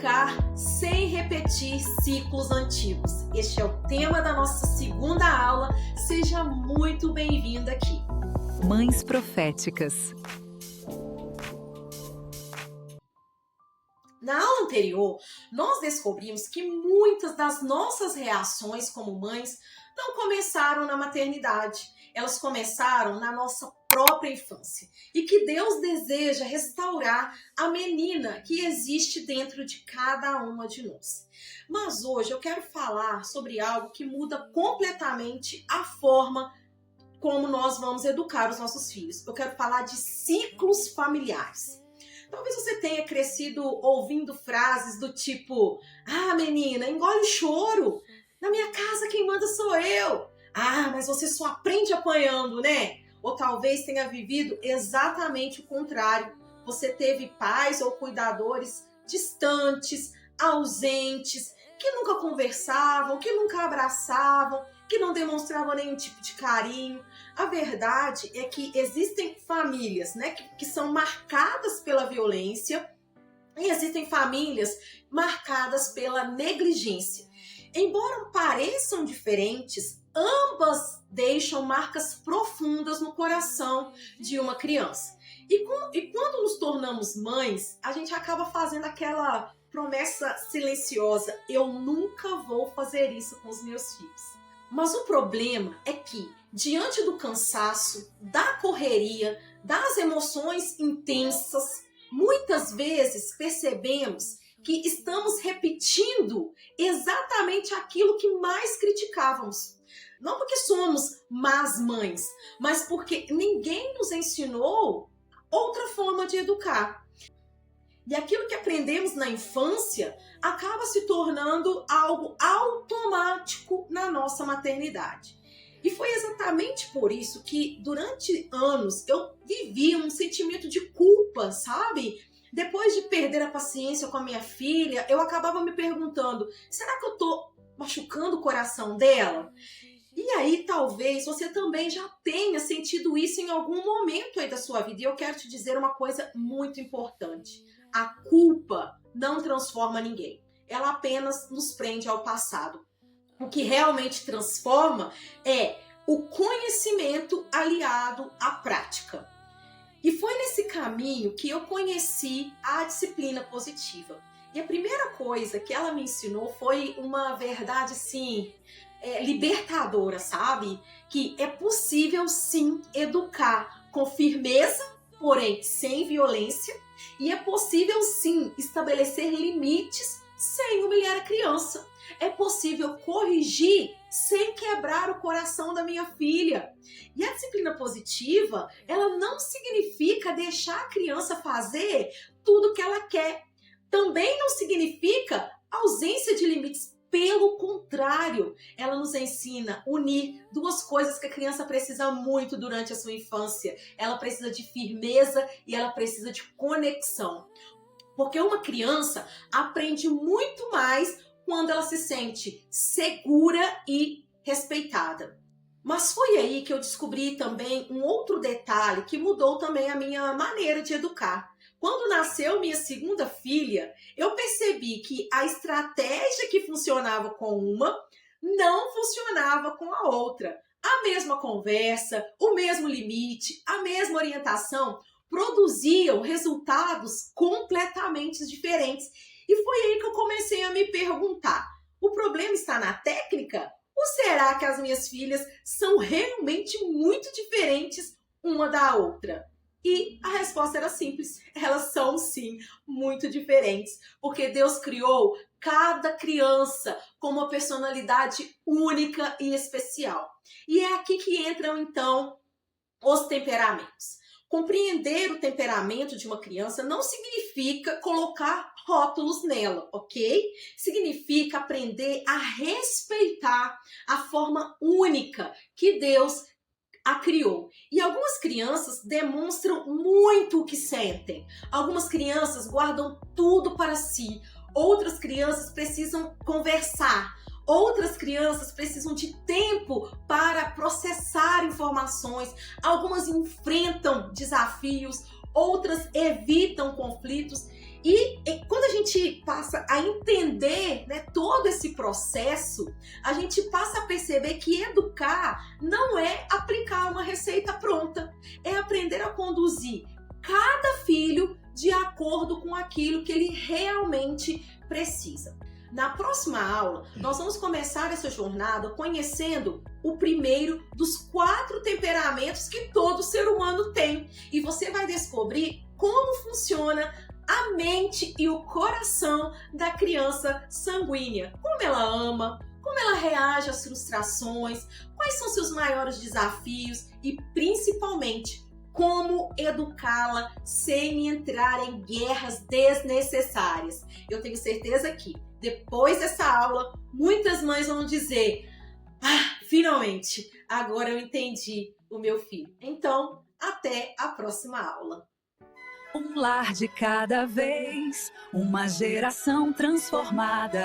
educar sem repetir ciclos antigos. Este é o tema da nossa segunda aula. Seja muito bem-vinda aqui. Mães Proféticas. Na aula anterior, nós descobrimos que muitas das nossas reações como mães não começaram na maternidade. Elas começaram na nossa própria infância. E que Deus deseja restaurar a menina que existe dentro de cada uma de nós. Mas hoje eu quero falar sobre algo que muda completamente a forma como nós vamos educar os nossos filhos. Eu quero falar de ciclos familiares. Talvez você tenha crescido ouvindo frases do tipo: "Ah, menina, engole o choro. Na minha casa quem manda sou eu. Ah, mas você só aprende apanhando, né?" Ou talvez tenha vivido exatamente o contrário. Você teve pais ou cuidadores distantes, ausentes, que nunca conversavam, que nunca abraçavam, que não demonstravam nenhum tipo de carinho. A verdade é que existem famílias, né, que são marcadas pela violência e existem famílias marcadas pela negligência. Embora pareçam diferentes, ambas deixam marcas profundas no coração de uma criança. E quando nos tornamos mães, a gente acaba fazendo aquela promessa silenciosa: eu nunca vou fazer isso com os meus filhos. Mas o problema é que, diante do cansaço, da correria, das emoções intensas, muitas vezes percebemos que estamos repetindo exatamente aquilo que mais criticávamos. Não porque somos más mães, mas porque ninguém nos ensinou outra forma de educar. E aquilo que aprendemos na infância acaba se tornando algo automático na nossa maternidade. E foi exatamente por isso que durante anos eu vivi um sentimento de culpa, sabe? Depois de perder a paciência com a minha filha, eu acabava me perguntando: será que eu tô machucando o coração dela? E aí talvez você também já tenha sentido isso em algum momento aí da sua vida. E eu quero te dizer uma coisa muito importante: a culpa não transforma ninguém. Ela apenas nos prende ao passado. O que realmente transforma é o conhecimento aliado à prática. E foi nesse caminho que eu conheci a disciplina positiva. E a primeira coisa que ela me ensinou foi uma verdade, sim, libertadora, sabe? Que é possível, sim, educar com firmeza, porém sem violência. E é possível, sim, estabelecer limites sem humilhar a criança. É possível corrigir sem quebrar o coração da minha filha. E a disciplina positiva, ela não significa deixar a criança fazer tudo o que ela quer. Também não significa ausência de limites. Pelo contrário, ela nos ensina a unir duas coisas que a criança precisa muito durante a sua infância. Ela precisa de firmeza e ela precisa de conexão. Porque uma criança aprende muito mais quando ela se sente segura e respeitada. Mas foi aí que eu descobri também um outro detalhe que mudou também a minha maneira de educar. Quando nasceu minha segunda filha, eu percebi que a estratégia que funcionava com uma não funcionava com a outra. A mesma conversa, o mesmo limite, a mesma orientação produziam resultados completamente diferentes. E foi aí que eu comecei a me perguntar: o problema está na técnica? Ou será que as minhas filhas são realmente muito diferentes uma da outra? E a resposta era simples: elas são sim muito diferentes, porque Deus criou cada criança com uma personalidade única e especial. E é aqui que entram então os temperamentos. Compreender o temperamento de uma criança não significa colocar rótulos nela, ok? Significa aprender a respeitar a forma única que Deus a criou. E algumas crianças demonstram muito o que sentem. Algumas crianças guardam tudo para si. Outras crianças precisam conversar. Outras crianças precisam de tempo para processar informações. Algumas enfrentam desafios, outras evitam conflitos. E quando a gente gente passa a entender, né, todo esse processo, a gente passa a perceber que educar não é aplicar uma receita pronta, é aprender a conduzir cada filho de acordo com aquilo que ele realmente precisa. Na próxima aula, nós vamos começar essa jornada conhecendo o primeiro dos 4 temperamentos que todo ser humano tem. E você vai descobrir como funciona a mente e o coração da criança sanguínea. Como ela ama, como ela reage às frustrações, quais são seus maiores desafios e, principalmente, como educá-la sem entrar em guerras desnecessárias. Eu tenho certeza que, depois dessa aula, muitas mães vão dizer: finalmente, agora eu entendi o meu filho. Então, até a próxima aula. Um lar de cada vez, uma geração transformada.